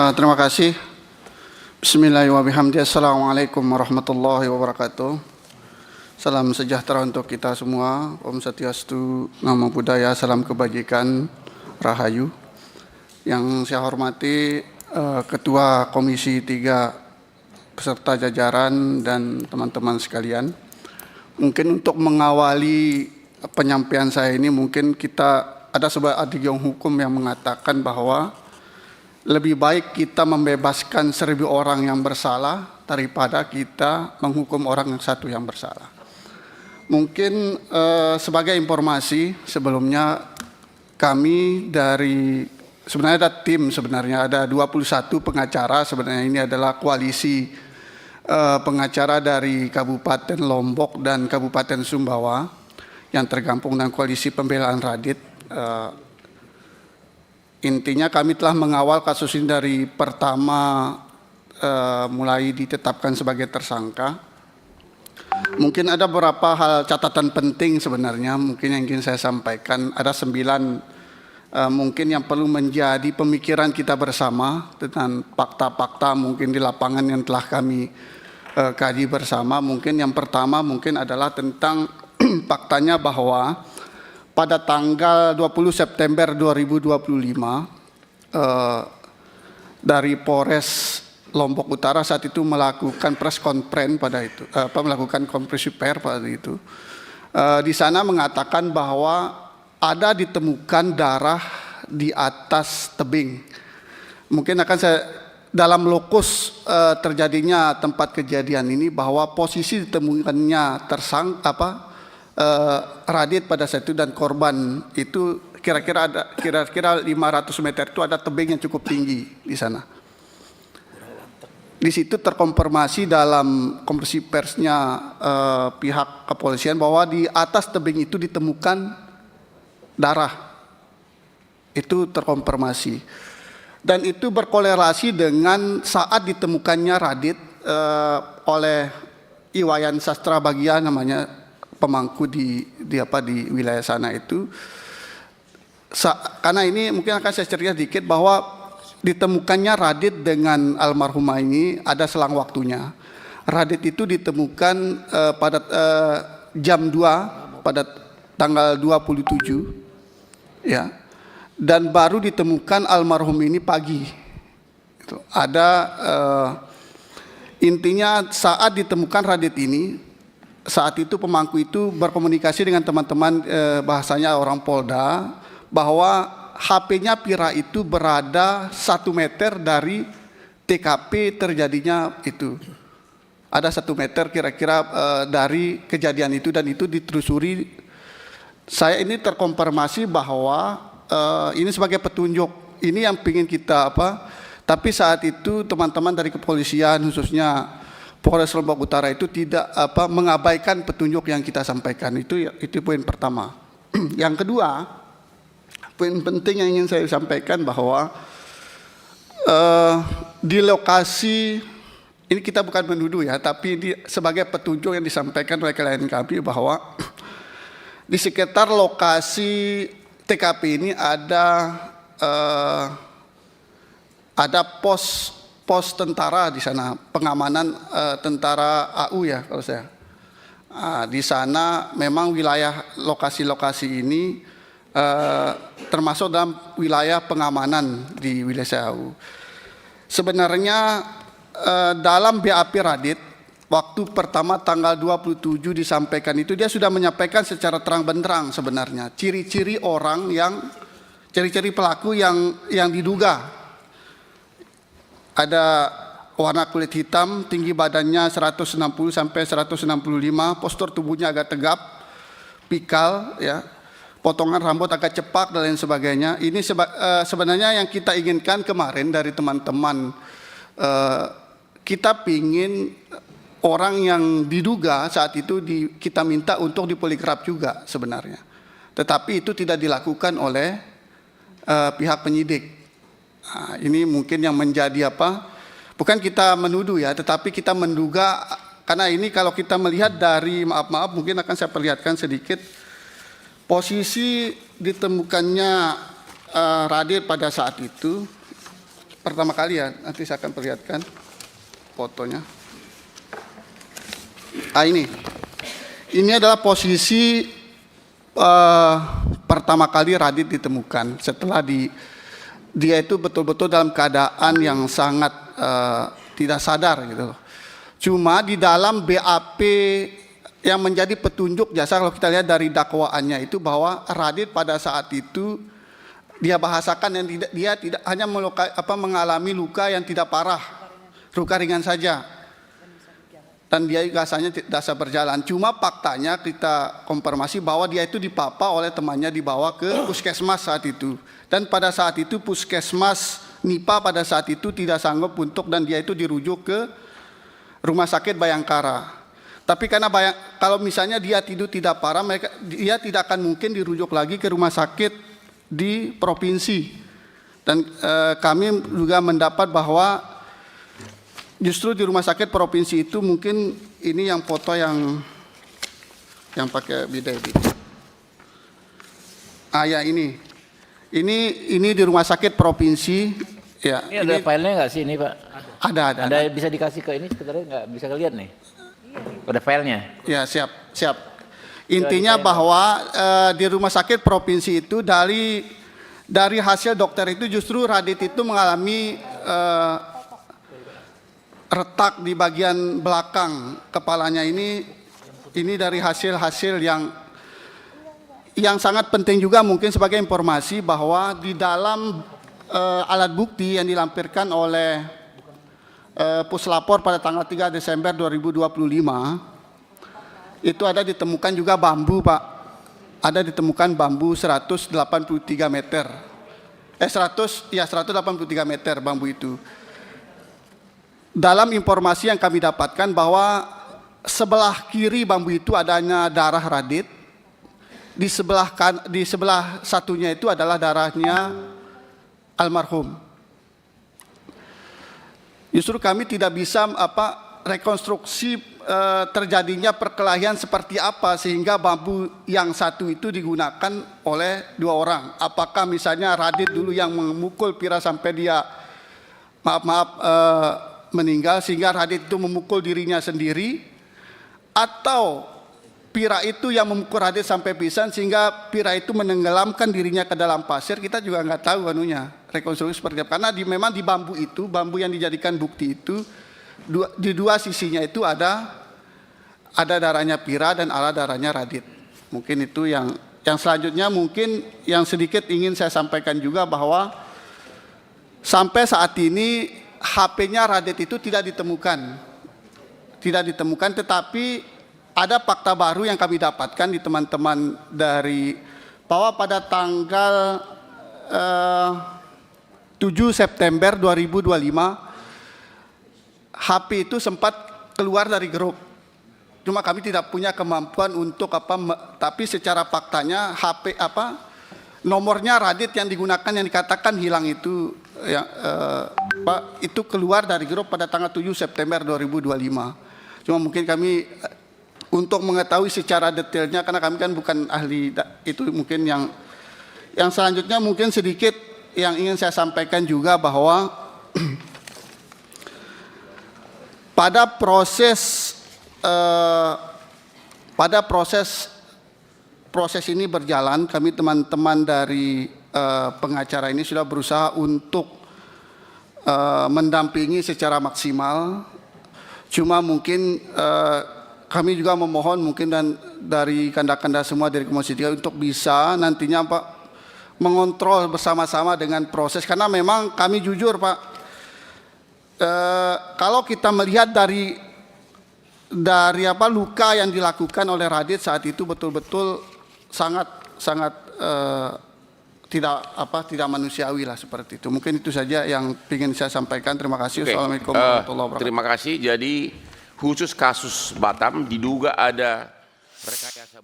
Terima kasih. Bismillahirrahmanirrahim. Assalamualaikum warahmatullahi wabarakatuh. Salam sejahtera untuk kita semua. Om Swastiastu, Namo Buddhaya, salam kebajikan, Rahayu. Yang saya hormati Ketua Komisi 3 beserta jajaran dan teman-teman sekalian. Mungkin untuk mengawali penyampaian saya ini, mungkin kita ada sebuah adigyong hukum yang mengatakan bahwa lebih baik kita membebaskan 1000 orang yang bersalah daripada kita menghukum orang yang satu yang bersalah. Mungkin sebagai informasi sebelumnya, kami dari sebenarnya ada tim, ada 21 pengacara. Sebenarnya ini adalah koalisi pengacara dari Kabupaten Lombok dan Kabupaten Sumbawa yang tergabung dengan koalisi pembelaan Radit. Intinya kami telah mengawal kasus ini dari pertama mulai ditetapkan sebagai tersangka. Mungkin ada beberapa hal catatan penting sebenarnya mungkin yang ingin saya sampaikan. Ada 9 mungkin yang perlu menjadi pemikiran kita bersama tentang fakta-fakta mungkin di lapangan yang telah kami kaji bersama. Mungkin yang pertama mungkin adalah tentang faktanya bahwa pada tanggal 20 September 2025 dari Polres Lombok Utara saat itu melakukan press conference pada itu, melakukan konferensi pers pada itu. Di sana mengatakan bahwa ada ditemukan darah di atas tebing. Mungkin akan saya dalam lokus terjadinya tempat kejadian ini bahwa posisi ditemukannya Radit pada saat itu dan korban itu kira-kira 500 meter itu ada tebing yang cukup tinggi di sana. Di situ terkonfirmasi dalam konferensi persnya pihak kepolisian bahwa di atas tebing itu ditemukan darah. Itu terkonfirmasi. Dan itu berkorelasi dengan saat ditemukannya Radit oleh Iwayan Sastra Bagia namanya, pemangku di wilayah sana itu. Karena ini mungkin akan saya cerita sedikit bahwa ditemukannya Radit dengan almarhumah ini ada selang waktunya. Radit itu ditemukan pada jam 2 pada tanggal 27 ya. Dan baru ditemukan almarhum ini pagi. Ada intinya saat ditemukan Radit ini, saat itu pemangku itu berkomunikasi dengan teman-teman bahasanya orang Polda bahwa HP-nya Pira itu berada 1 meter dari TKP terjadinya itu. Ada 1 meter kira-kira dari kejadian itu dan itu ditelusuri. Saya ini terkonfirmasi bahwa ini sebagai petunjuk. Ini yang ingin kita tapi saat itu teman-teman dari kepolisian khususnya Polres Lombok Utara itu tidak mengabaikan petunjuk yang kita sampaikan. Itu poin pertama. Yang kedua, poin penting yang ingin saya sampaikan bahwa di lokasi ini kita bukan menuduh ya, tapi sebagai petunjuk yang disampaikan oleh klien kami bahwa di sekitar lokasi TKP ini ada pos tentara di sana, pengamanan tentara AU ya kalau saya. Di sana memang wilayah lokasi-lokasi ini termasuk dalam wilayah pengamanan di wilayah AU. Sebenarnya dalam BAP Radit waktu pertama tanggal 27 disampaikan itu dia sudah menyampaikan secara terang benderang sebenarnya ciri-ciri pelaku yang diduga. Ada warna kulit hitam, tinggi badannya 160 sampai 165, postur tubuhnya agak tegap, pikal, ya, potongan rambut agak cepak dan lain sebagainya. Ini sebenarnya yang kita inginkan kemarin dari teman-teman, kita pingin orang yang diduga saat itu kita minta untuk dipoligraf juga sebenarnya. Tetapi itu tidak dilakukan oleh pihak penyidik. Nah, ini mungkin yang menjadi bukan kita menuduh ya, tetapi kita menduga, karena ini kalau kita melihat dari maaf mungkin akan saya perlihatkan sedikit posisi ditemukannya Radit pada saat itu. pertama kali ya, nanti saya akan perlihatkan fotonya. Ini adalah posisi pertama kali Radit ditemukan setelah dia itu betul-betul dalam keadaan yang sangat tidak sadar gitu. Cuma di dalam BAP yang menjadi petunjuk jasa, kalau kita lihat dari dakwaannya itu bahwa Radit pada saat itu dia bahasakan yang dia tidak hanya mengalami luka yang tidak parah, luka ringan saja, dan dia rasanya tidak bisa berjalan. Cuma faktanya kita konfirmasi bahwa dia itu dipapa oleh temannya, dibawa ke puskesmas saat itu, dan pada saat itu puskesmas NIPA pada saat itu tidak sanggup dan dia itu dirujuk ke Rumah Sakit Bayangkara. Tapi karena kalau misalnya dia tidak parah, dia tidak akan mungkin dirujuk lagi ke rumah sakit di provinsi. Dan kami juga mendapat bahwa justru di rumah sakit provinsi itu mungkin ini yang foto yang pakai bidet ini. Ya ini di rumah sakit provinsi. Ya, ini ada filenya nggak sih ini Pak? Ada. Ada bisa dikasih ke ini sebenarnya nggak bisa lihat nih? Ada filenya? Ya siap. Intinya bahwa di rumah sakit provinsi itu dari hasil dokter itu justru Radit itu mengalami retak di bagian belakang kepalanya ini dari hasil-hasil yang sangat penting juga mungkin sebagai informasi bahwa di dalam alat bukti yang dilampirkan oleh Puslapor pada tanggal 3 Desember 2025 itu ada ditemukan juga bambu Pak, ada ditemukan bambu 183 meter, 183 meter bambu itu. Dalam informasi yang kami dapatkan bahwa sebelah kiri bambu itu adanya darah Radit, di sebelah satunya itu adalah darahnya almarhum. Justru kami tidak bisa rekonstruksi terjadinya perkelahian seperti apa sehingga bambu yang satu itu digunakan oleh dua orang. Apakah misalnya Radit dulu yang memukul Pira sampai dia meninggal sehingga Radit itu memukul dirinya sendiri, atau Pira itu yang memukul Radit sampai pingsan sehingga Pira itu menenggelamkan dirinya ke dalam pasir. Kita juga nggak tahu rekonstruksi seperti apa, karena memang di bambu yang dijadikan bukti itu di dua sisinya itu ada darahnya Pira dan ada darahnya Radit. Mungkin itu yang selanjutnya mungkin yang sedikit ingin saya sampaikan juga bahwa sampai saat ini HP-nya Radit itu tidak ditemukan, tetapi ada fakta baru yang kami dapatkan di teman-teman dari bahwa pada tanggal 7 September 2025 HP itu sempat keluar dari grup. Cuma kami tidak punya kemampuan untuk tapi secara faktanya HP nomornya Radit yang digunakan yang dikatakan hilang itu itu keluar dari grup pada tanggal 7 September 2025. Cuma mungkin kami untuk mengetahui secara detailnya, karena kami kan bukan ahli itu, mungkin yang selanjutnya mungkin sedikit yang ingin saya sampaikan juga bahwa pada proses ini berjalan, kami teman-teman dari pengacara ini sudah berusaha untuk mendampingi secara maksimal. Cuma mungkin kami juga memohon mungkin dan dari kanda-kanda semua dari Komisi 3 untuk bisa nantinya Pak mengontrol bersama-sama dengan proses, karena memang kami jujur Pak, kalau kita melihat dari luka yang dilakukan oleh Radit saat itu betul-betul sangat tidak manusiawi lah seperti itu. Mungkin itu saja yang ingin saya sampaikan. Terima kasih. Assalamualaikum warahmatullahi wabarakatuh. Terima kasih. Jadi khusus kasus Batam diduga ada rekayasa